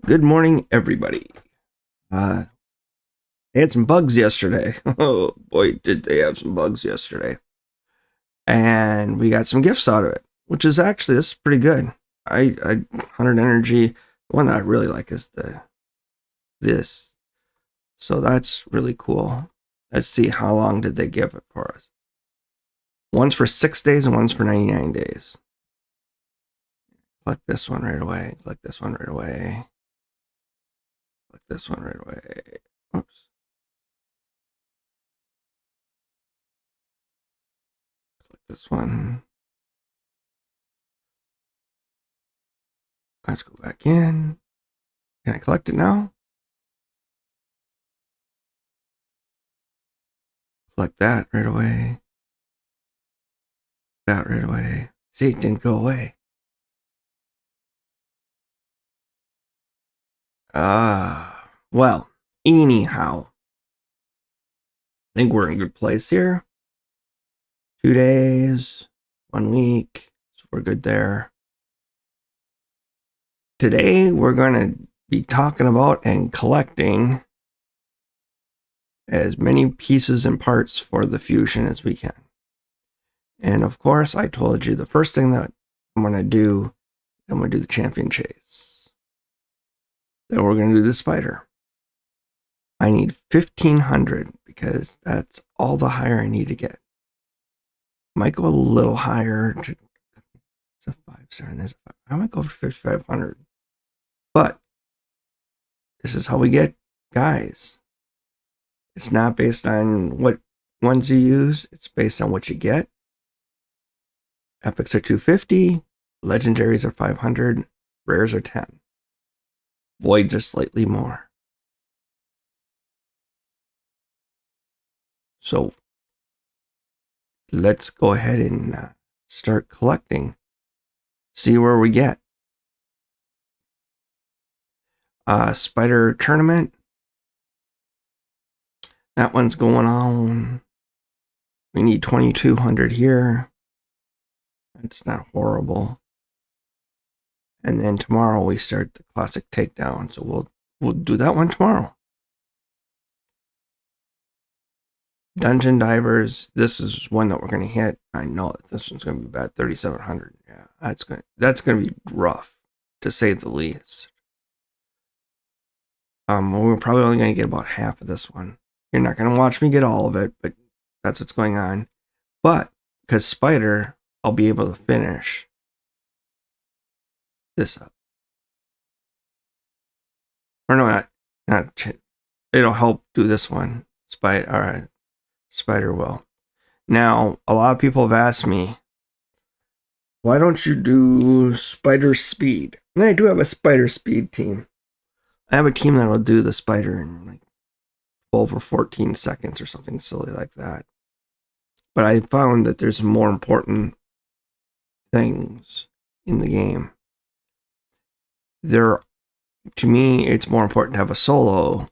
Good morning, everybody. They had some bugs yesterday. Oh boy, did they have some bugs yesterday. And we got some gifts out of it, which is actually this is pretty good. I 100 energy. The one that I really like is this. So that's really cool. Let's see how long did they give it for us. One's for 6 days and one's for 99 days. Click this one right away. Click this one right away. Click this one right away. Oops. Click this one. Let's go back in. Can I collect it now? Collect that right away. That right away. See, it didn't go away. Well, anyhow, I think we're in a good place here. 2 days, 1 week, so we're good there. Today, we're going to be talking about and collecting as many pieces and parts for the fusion as we can. And of course, I told you the first thing that I'm going to do, I'm going to do the champion chase. Then we're going to do the spider. I need 1,500 because that's all the higher I need to get. Might go a little higher. It's a 5-star and there's a 5. I might go for 5,500. But this is how we get guys. It's not based on what ones you use. It's based on what you get. Epics are 250. Legendaries are 500. Rares are 10. Voids are slightly more. So let's go ahead and start collecting. See where we get. Spider tournament. That one's going on. We need 2,200 here. That's not horrible. And then tomorrow we start the classic takedown. So we'll do that one tomorrow. Dungeon divers. This is one that we're going to hit. I know this one's going to be about 3,700. Yeah, that's going to be rough, to say the least. We're probably only going to get about half of this one. You're not going to watch me get all of it, but that's what's going on. But because spider, I'll be able to finish this up. Or no, not. It'll help do this one. Spider. All right, spider will. Now, a lot of people have asked me, why don't you do spider speed? And I do have a spider speed team. I have a team that will do the spider in like 12 or 14 seconds or something silly like that. But I found that there's more important things in the game. To me, it's more important to have a solo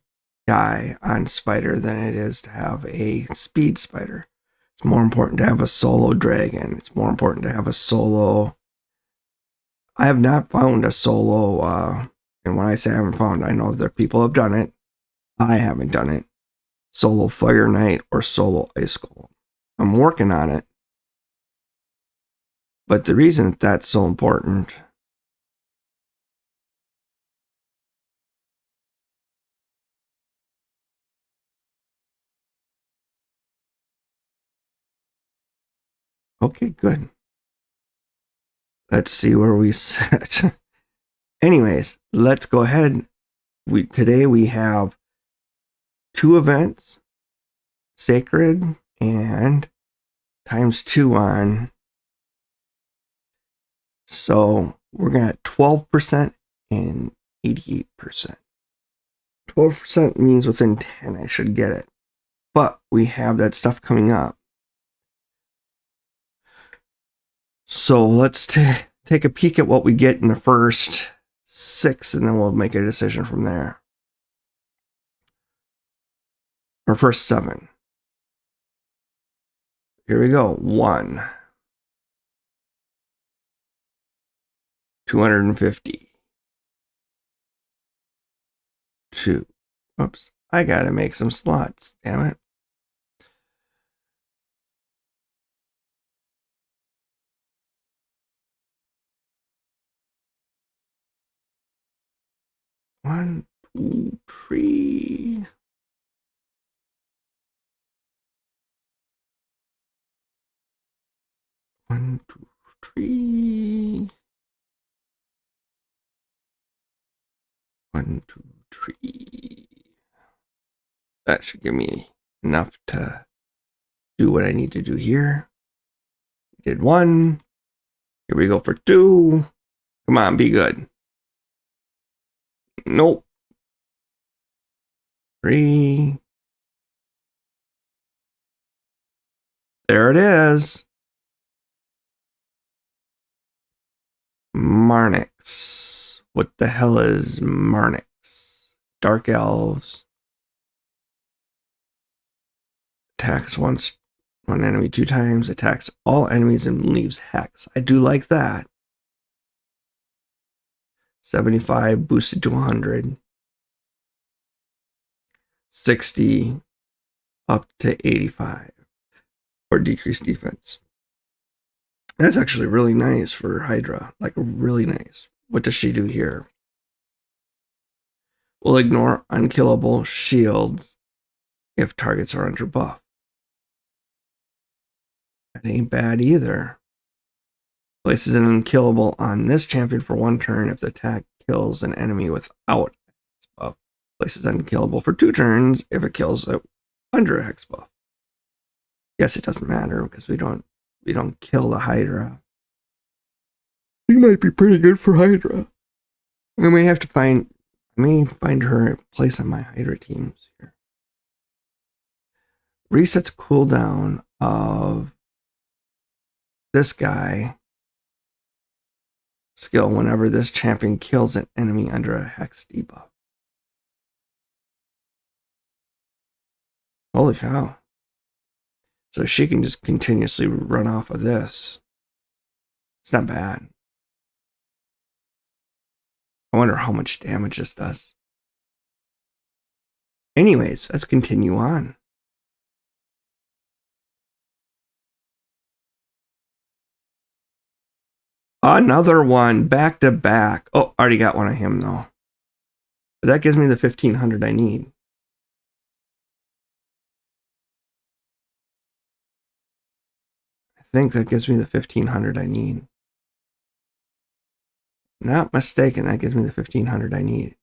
guy on spider than it is to have a speed spider. It's more important to have a solo dragon. It's more important to have a solo. I have not found a solo, and when I say I haven't found, I know that people have done it. I haven't done it. Solo Fire Knight or solo Ice Golem. I'm working on it. But the reason that's so important. Okay, good. Let's see where we sit. Anyways, let's go ahead. Today we have 2 events, Sacred and ×2 on. So we're going to 12% and 88%. 12% means within 10 I should get it. But we have that stuff coming up. So let's take a peek at what we get in the first 6 and then we'll make a decision from there. Or first 7. Here we go. 1. 250. 2. Oops. I gotta make some slots. Damn it. One, two, three. One, two, three. One, two, three. That should give me enough to do what I need to do here. Did 1. Here we go for 2. Come on, be good. Nope. 3. There it is. Marnix. What the hell is Marnix? Dark Elves. Attacks one enemy 2 times. Attacks all enemies and leaves hex. I do like that. 75 boosted to 100. 60 up to 85 or decreased defense. That's actually really nice for Hydra. Like, really nice. What does she do here? Will ignore unkillable shields if targets are under buff. That ain't bad either. Places an unkillable on this champion for 1 turn if the attack kills an enemy without hex buff. Places unkillable for 2 turns if it kills it under a hex buff. Guess it doesn't matter because we don't kill the Hydra. She might be pretty good for Hydra. I may find her a place on my Hydra teams here. Resets cooldown of this guy skill whenever this champion kills an enemy under a hex debuff. Holy cow. So she can just continuously run off of this. It's not bad. I wonder how much damage this does. Anyways, let's continue on. Another one, back to back. Oh, already got one of him though. But that gives me the 1500 I need. I think that gives me the 1500 I need. Not mistaken, that gives me the 1500 I need.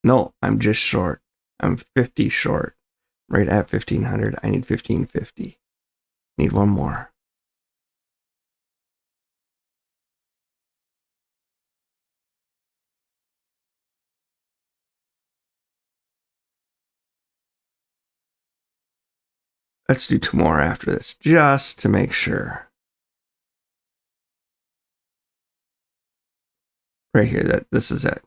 No, I'm just short. I'm 50 short. Right at 1500. I need 1550. Need one more. Let's do 2 more after this, just to make sure. Right here, this is it.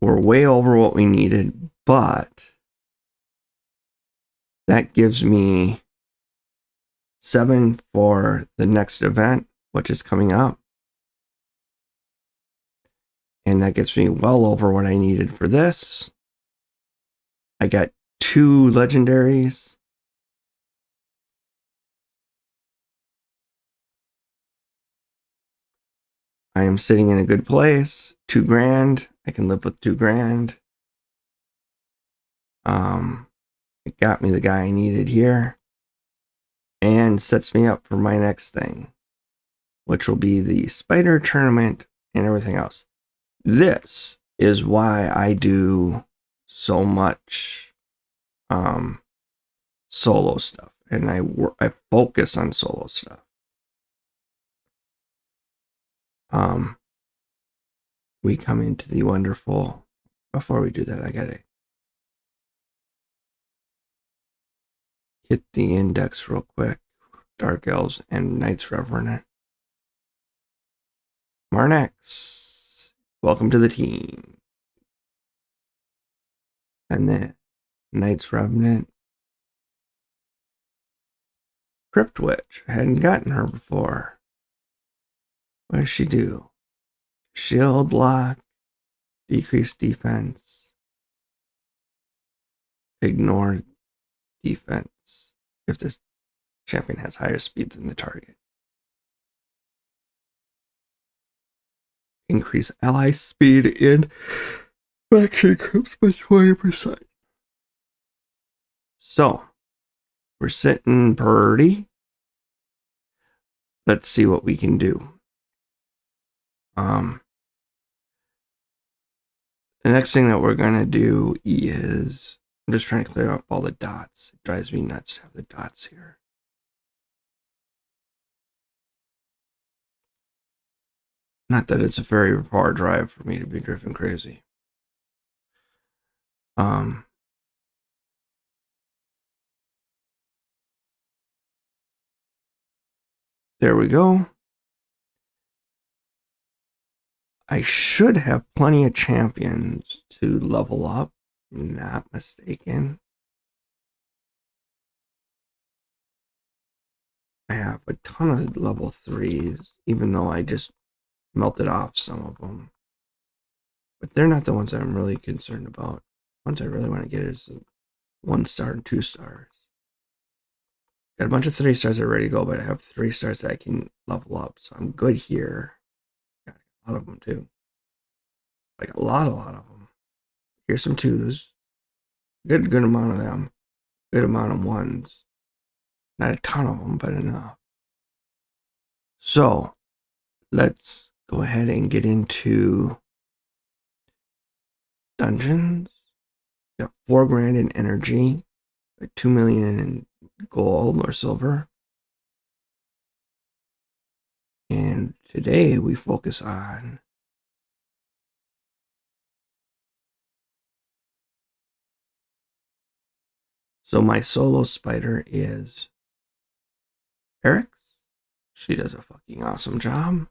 We're way over what we needed, but that gives me 7 for the next event, which is coming up. And that gets me well over what I needed for this. I got 2 legendaries. I am sitting in a good place. 2 grand. I can live with 2 grand. It got me the guy I needed here. And sets me up for my next thing, which will be the spider tournament and everything else. This is why I do so much solo stuff, and I focus on solo stuff. We come into the wonderful. Before we do that, I gotta hit the index real quick. Dark Elves and Knights Revenant. Marnix, welcome to the team. And then Knights Revenant. Crypt Witch. I hadn't gotten her before. What does she do? shield block, decrease defense, ignore defense if this champion has higher speed than the target. Increase ally speed in faction groups by 20%. So, we're sitting pretty. Let's see what we can do. The next thing that we're going to do is, I'm just trying to clear up all the dots. It drives me nuts to have the dots here. Not that it's a very far drive for me to be driven crazy. There we go. I should have plenty of champions to level up. Not mistaken. I have a ton of level 3s, even though I just melted off some of them. But they're not the ones that I'm really concerned about. The ones I really want to get is 1 star and 2 stars. Got a bunch of 3 stars that are ready to go, but I have 3 stars that I can level up, so I'm good here. Got a lot of them too. Like a lot of them. Here's some 2s. Good amount of them. Good amount of 1s. Not a ton of them, but enough. So, let's go ahead and get into dungeons. Got 4 grand in energy, 2 million in gold or silver. And today we focus on so my solo spider is Eric's. She does a fucking awesome job.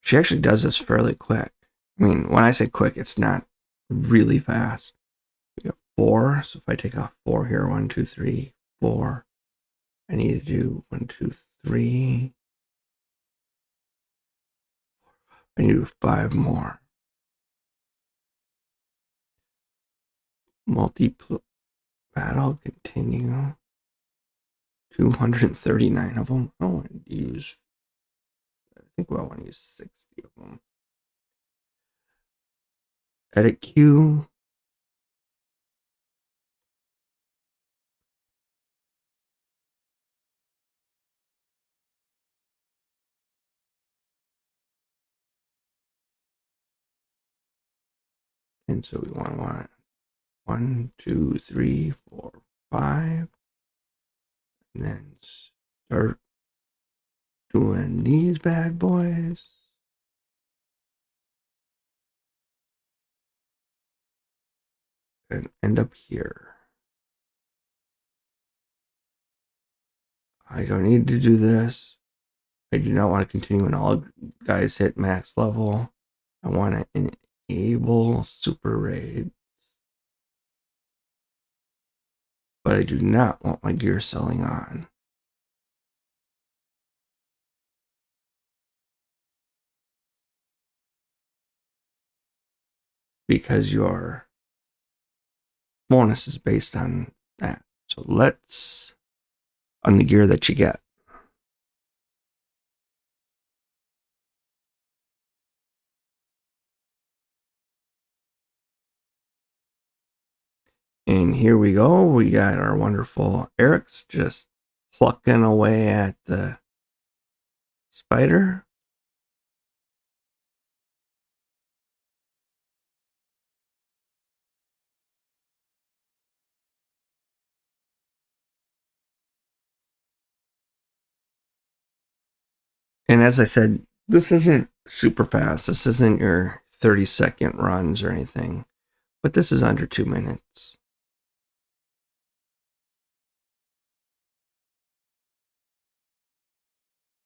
She actually does this fairly quick. I mean, when I say quick, it's not really fast. We got 4, so if I take off 4 here, 1, 2, 3, 4. I need to do 1, 2, 3. I need to do 5 more. Multi-battle, continue. 239 of them. I want to use, I think I want to use 60 of them. Edit queue. And so we want 1, 2, 3, 4, 5. And then start doing these bad boys. And end up here. I don't need to do this. I do not want to continue when all guys hit max level. I want to enable super raids. But I do not want my gear selling on. Because your bonus is based on that. So let's, on the gear that you get. And here we go. We got our wonderful Eric's just plucking away at the spider. And as I said, this isn't super fast. This isn't your 30-second runs or anything. But this is under 2 minutes.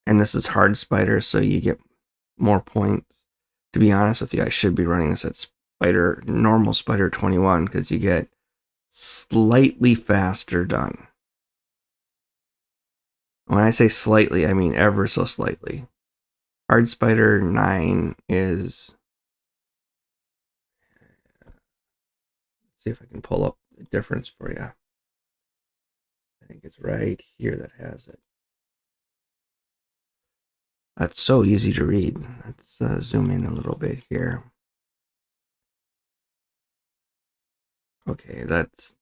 And this is hard spider, so you get more points. To be honest with you, I should be running this at normal spider 21 because you get slightly faster done. When I say slightly, I mean ever so slightly. Hard Spider 9 is... Let's see if I can pull up the difference for you. I think it's right here that has it. That's so easy to read. Let's zoom in a little bit here. Okay, that's...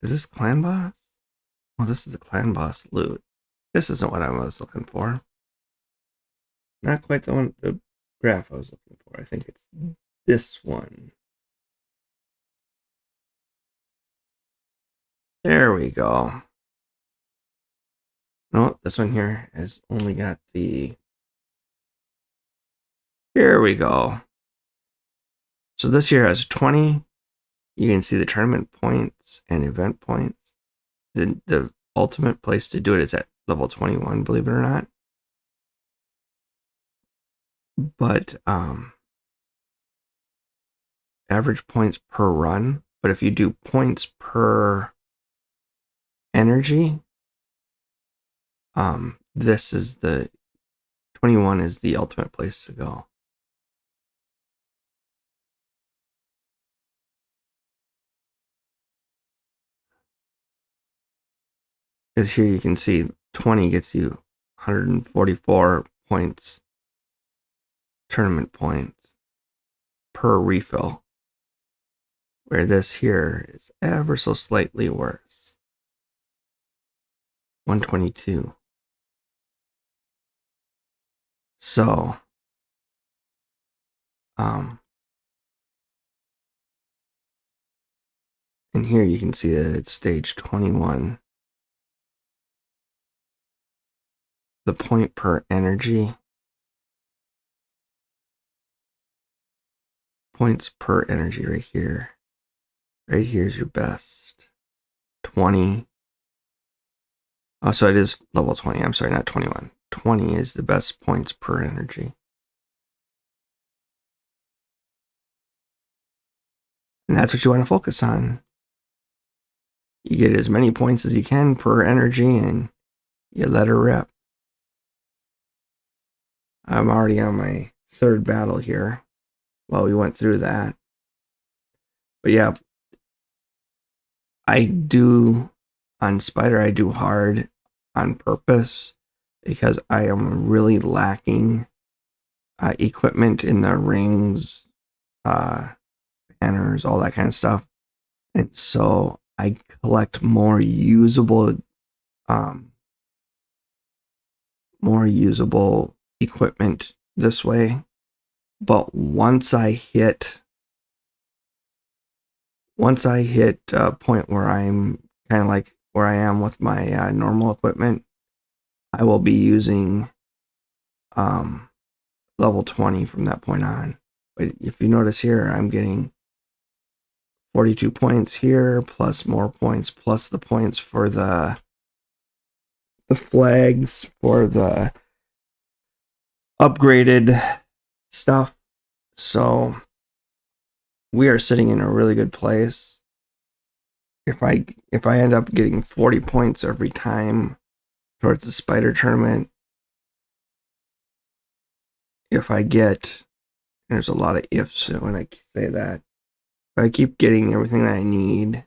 Is this Clan Boss? Well, this is the Clan Boss loot. This isn't what I was looking for. Not quite the graph I was looking for. I think it's this one. There we go. No, this one here has only got the... Here we go. So this here has 20. You can see the tournament points and event points. The ultimate place to do it is at level 21, believe it or not. But average points per run. But if you do points per energy, this is the 21 is the ultimate place to go. Because here you can see 20 gets you 144 points, tournament points per refill, where this here is ever so slightly worse. 122. So, and here you can see that it's stage 21. The point per energy, points per energy right here. Right here is your best. 20. Oh, so it is level 20. I'm sorry, not 21. 20 is the best points per energy. And that's what you want to focus on. You get as many points as you can per energy and you let her rip. I'm already on my third battle here. Well, we went through that. But yeah, I do, on Spider, I do hard on purpose because I am really lacking equipment in the rings, banners, all that kind of stuff. And so I collect more usable equipment this way. But once I hit a point where I'm kind of like where I am with my normal equipment, I will be using level 20 from that point on. But if you notice here, I'm getting 42 points here, plus more points, plus the points for the flags for the upgraded stuff. So we are sitting in a really good place. If I end up getting 40 points every time towards the Spider tournament, if I get, there's a lot of ifs when I say that, if I keep getting everything that I need,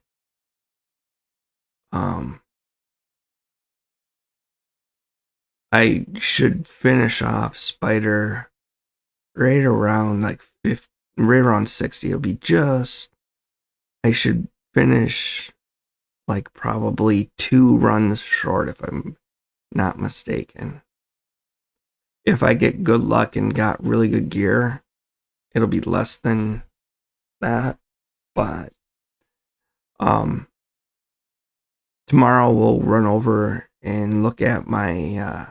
I should finish off Spider right around like 50, right around 60. It'll be just, I should finish like probably 2 runs short if I'm not mistaken. If I get good luck and got really good gear, it'll be less than that. But tomorrow we'll run over and look at my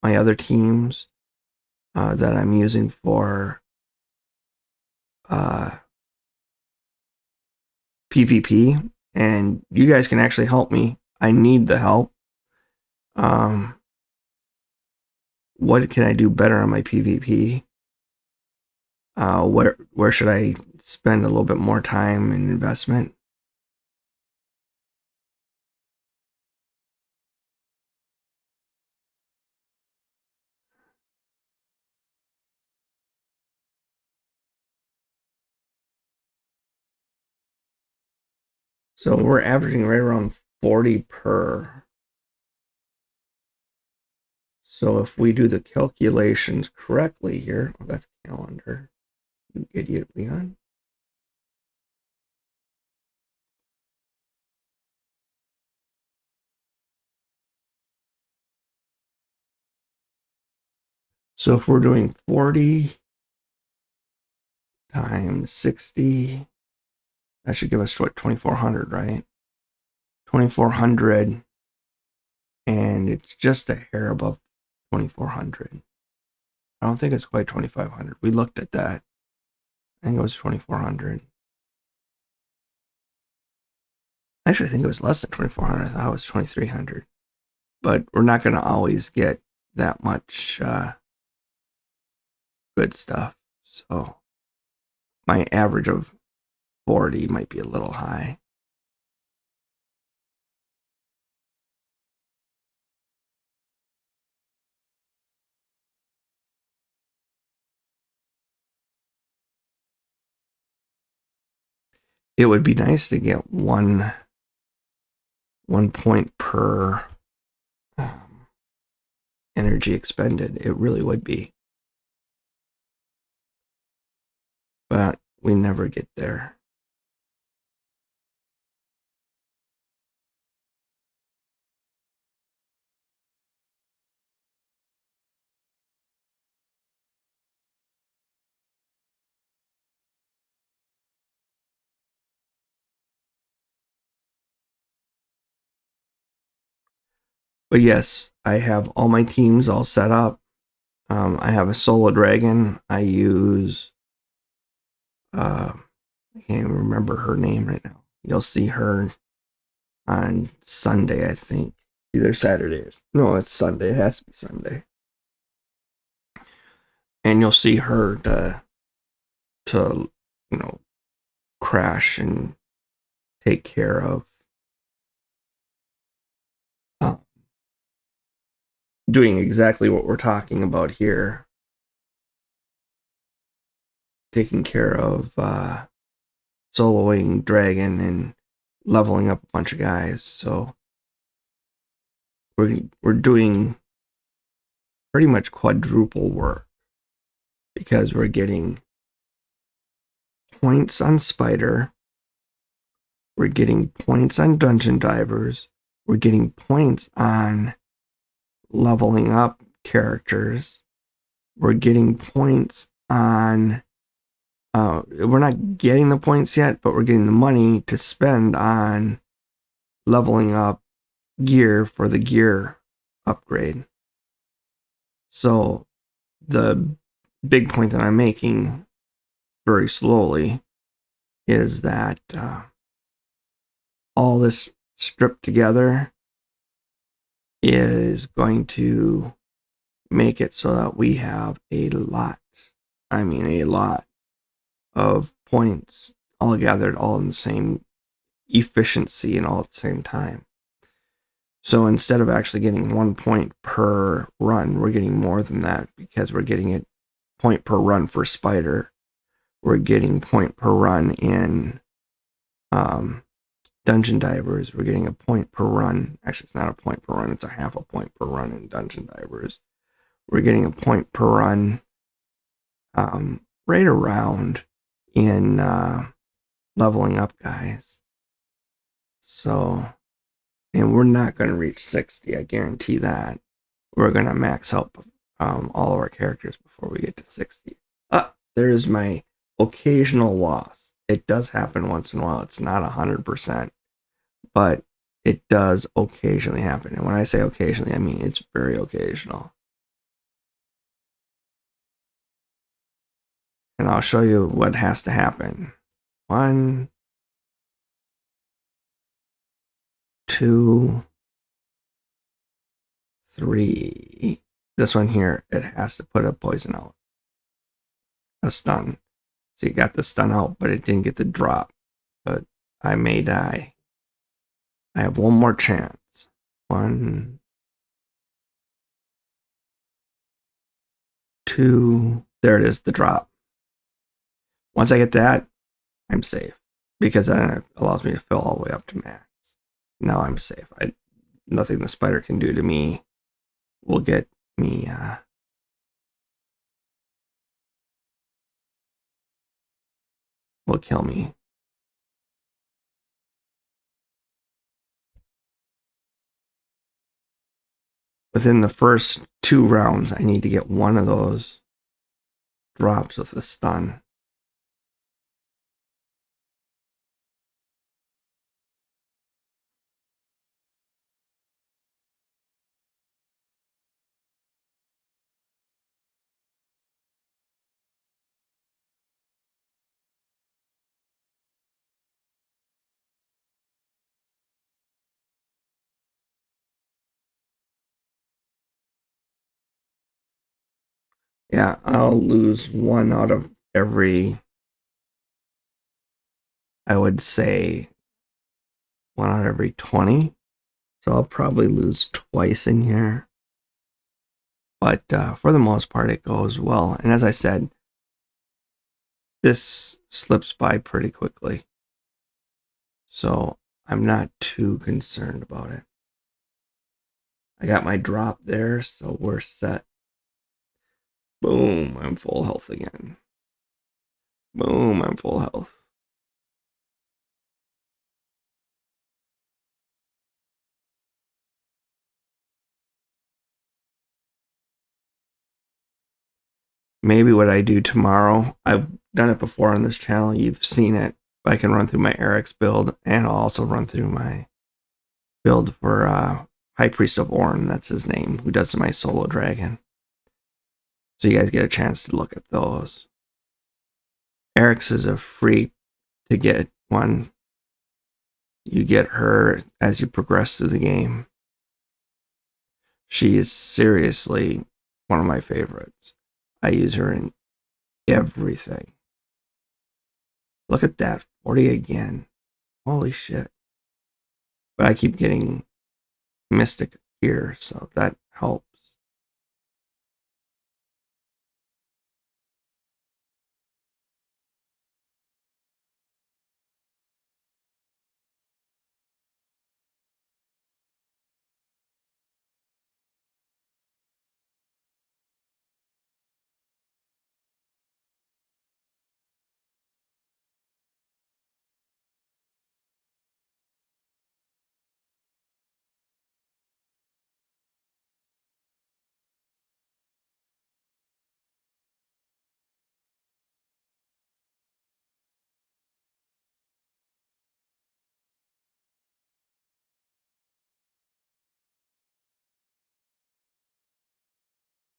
my other teams that I'm using for PvP, and you guys can actually help me. I need the help. What can I do better on my PvP? Where should I spend a little bit more time and investment? So we're averaging right around 40 per. So if we do the calculations correctly here, oh, that's calendar, you idiot, Leon. So if we're doing 40 times 60, that should give us what, 2,400, right? 2,400, and it's just a hair above 2,400. I don't think it's quite 2,500. We looked at that. I think it was 2,400. Actually, I think it was less than 2,400. I thought it was 2,300. But we're not going to always get that much good stuff. So my average of 40 might be a little high. It would be nice to get one point per energy expended. It really would be. But we never get there. But yes, I have all my teams all set up. I have a solo dragon. I use I can't even remember her name right now. You'll see her on Sunday, I think. Either Saturday or no, it's Sunday. It has to be Sunday. And you'll see her to crash and take care of uh, doing exactly what we're talking about here, taking care of soloing dragon and leveling up a bunch of guys. So we're doing pretty much quadruple work because we're getting points on Spider, we're getting points on Dungeon Divers, we're getting points on leveling up characters, we're getting points on we're not getting the points yet, but we're getting the money to spend on leveling up gear for the gear upgrade. So the big point that I'm making very slowly is that all this stripped together is going to make it so that we have a lot of points all gathered all in the same efficiency and all at the same time. So instead of actually getting 1 point per run, we're getting more than that because we're getting it point per run for Spider. We're getting point per run in Dungeon Divers. We're getting a point per run. Actually, it's not a point per run. It's a half a point per run in Dungeon Divers. We're getting a point per run right around in leveling up guys. So, and we're not going to reach 60. I guarantee that. We're going to max out all of our characters before we get to 60. There's my occasional loss. It does happen once in a while. It's not 100%, but it does occasionally happen. And when I say occasionally, I mean it's very occasional. And I'll show you what has to happen. 1, 2, 3. This one here, it has to put a poison out. A stun. So you got the stun out, but it didn't get the drop. But I may die. I have one more chance. One, two. There it is, the drop. Once I get that, I'm safe. Because then it allows me to fill all the way up to max. Now I'm safe. Nothing the spider can do to me will get me will kill me. Within the first 2 rounds, I need to get one of those drops with the stun. Yeah, I'll lose one out of every, I would say, one out of every 20. So I'll probably lose twice in here. But for the most part, it goes well. And as I said, this slips by pretty quickly. So I'm not too concerned about it. I got my drop there, so we're set. Boom, I'm full health again. Boom, I'm full health. Maybe what I do tomorrow, I've done it before on this channel, you've seen it. I can run through my Eric's build, and I'll also run through my build for High Priest of Orn, that's his name, who does my solo dragon. So you guys get a chance to look at those. Eric's is a free to get one. You get her as you progress through the game. She is seriously one of my favorites. I use her in everything. Look at that, 40 again. Holy shit. But I keep getting Mystic here, so that helps.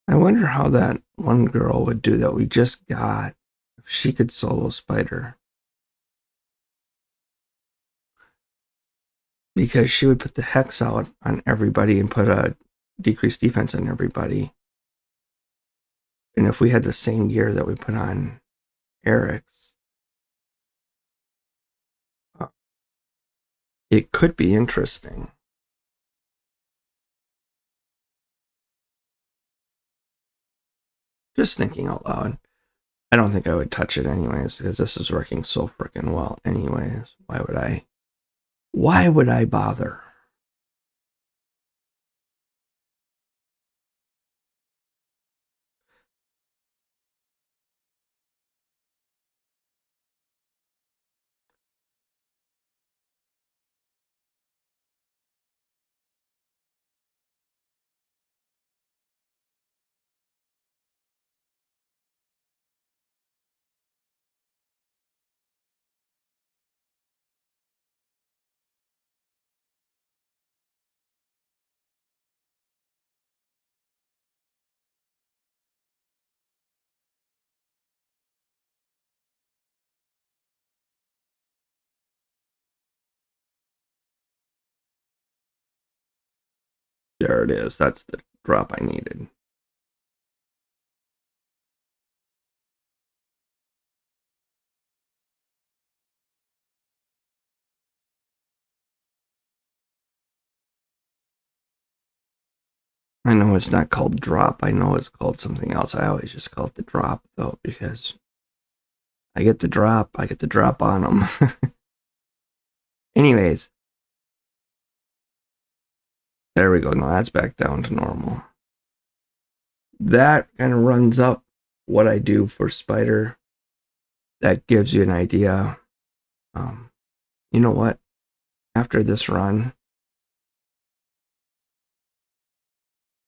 I wonder how that one girl would do that we just got if she could solo Spider. Because she would put the hex out on everybody and put a decreased defense on everybody. And if we had the same gear that we put on Eric's, it could be interesting. Just thinking out loud. I don't think I would touch it anyways, because this is working so freaking well anyways. Why would I? Why would I bother? There it is. That's the drop I needed. I know it's not called drop. I know it's called something else. I always just call it the drop, though, because I get the drop. I get the drop on them. Anyways, there we go. Now that's back down to normal. That kind of runs up what I do for Spider. That gives you an idea. You know what? After this run,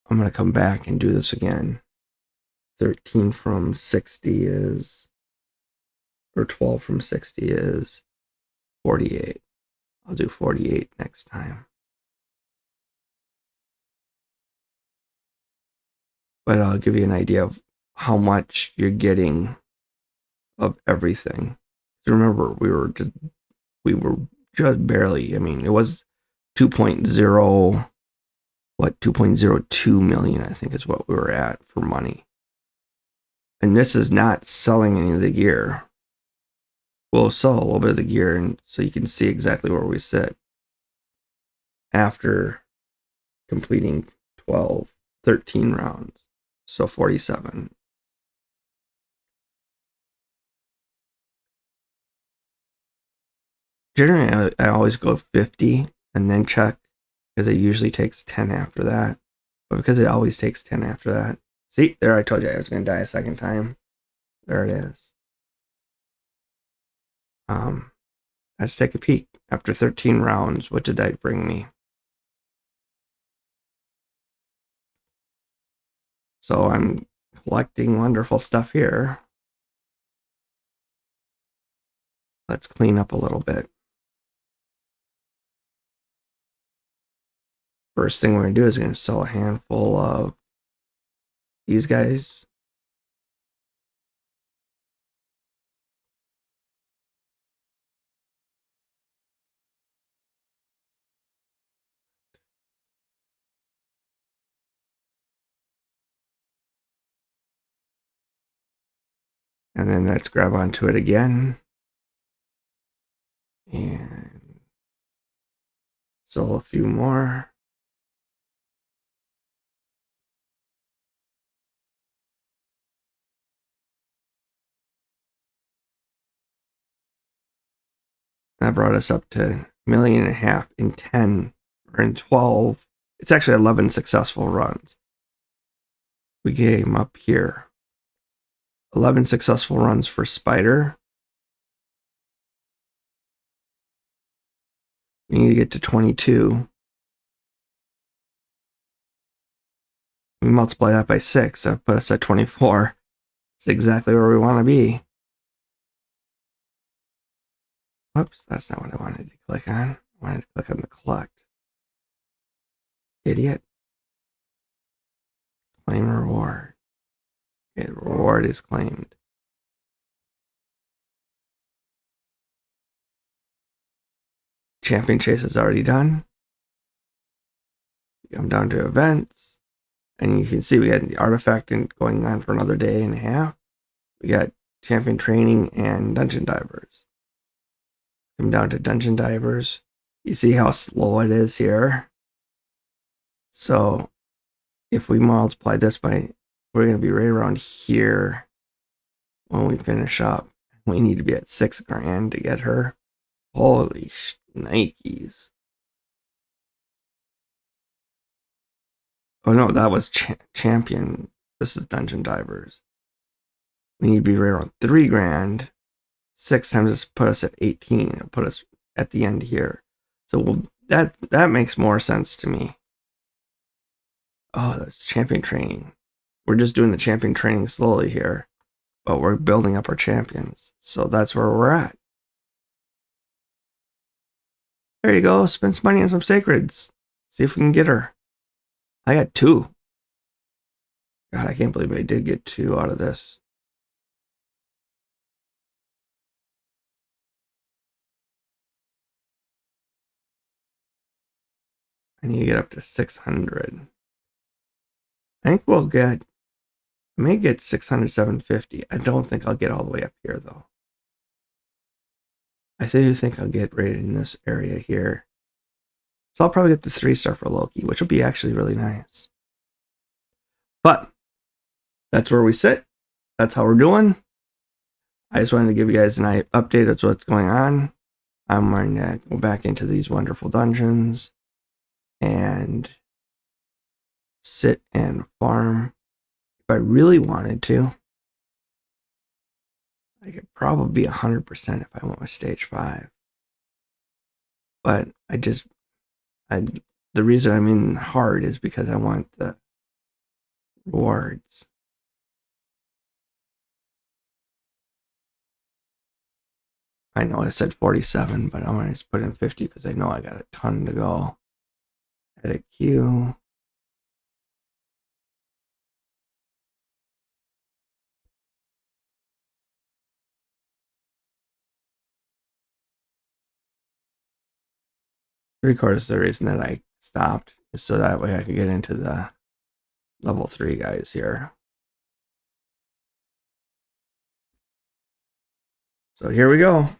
I'm going to come back and do this again. 13 from 60 is, or 12 from 60 is 48. I'll do 48 next time. But I'll give you an idea of how much you're getting of everything. Remember, we were just barely, I mean, it was 2.0, 2.02 million, I think is what we were at for money. And this is not selling any of the gear. We'll sell a little bit of the gear, and so you can see exactly where we sit after completing 13 rounds. So 47. Generally, I always go 50 and then check, because it usually takes 10 after that. But because it always takes 10 after that. See, there, I told you I was going to die a second time. There it is. Let's take a peek. After 13 rounds, what did that bring me? So I'm collecting wonderful stuff here. Let's clean up a little bit. First thing we're going to do is we're going to sell a handful of these guys. And then let's grab onto it again. And sell a few more. That brought us up to 1.5 million in 10, or in 12. It's actually 11 successful runs. We came up here. 11 successful runs for Spider. We need to get to 22. We multiply that by 6. That put us at 24. It's exactly where we want to be. Whoops, that's not what I wanted to click on. I wanted to click on the collect. Idiot. Claim reward. Okay, reward is claimed. Champion chase is already done. Come down to events, and you can see we had the artifact going on for another day and a half. We got champion training and dungeon divers. Come down to dungeon divers. You see how slow it is here? So if we multiply this by, we're going to be right around here when we finish up. We need to be at 6 grand to get her. Holy Nikes. Oh no, that was champion. This is dungeon divers. We need to be right around 3 grand. 6 times this put us at 18. It'll put us at the end here. So that makes more sense to me. Oh, that's champion training. We're just doing the champion training slowly here, but we're building up our champions. So that's where we're at. There you go. Spend some money on some sacreds. See if we can get her. I got 2. God, I can't believe I did get 2 out of this. I need to get up to 600. I think we'll get, I may get 600, 750. I don't think I'll get all the way up here, though. I do think I'll get right in this area here. So I'll probably get the 3-star for Loki, which will be actually really nice. But that's where we sit. That's how we're doing. I just wanted to give you guys an update of what's going on. I'm going to go back into these wonderful dungeons and sit and farm. If I really wanted to, I could probably be 100% if I went with stage 5. But the reason I'm in hard is because I want the rewards. I know I said 47, but I'm going to just put in 50 because I know I got a ton to go. Edit queue. Three-quarters the reason that I stopped is so that way I could get into the level 3 guys here. So here we go.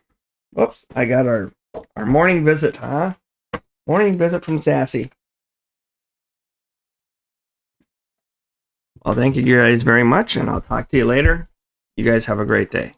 Whoops, I got our morning visit, huh? Morning visit from Sassy. Well, thank you guys very much, and I'll talk to you later. You guys have a great day.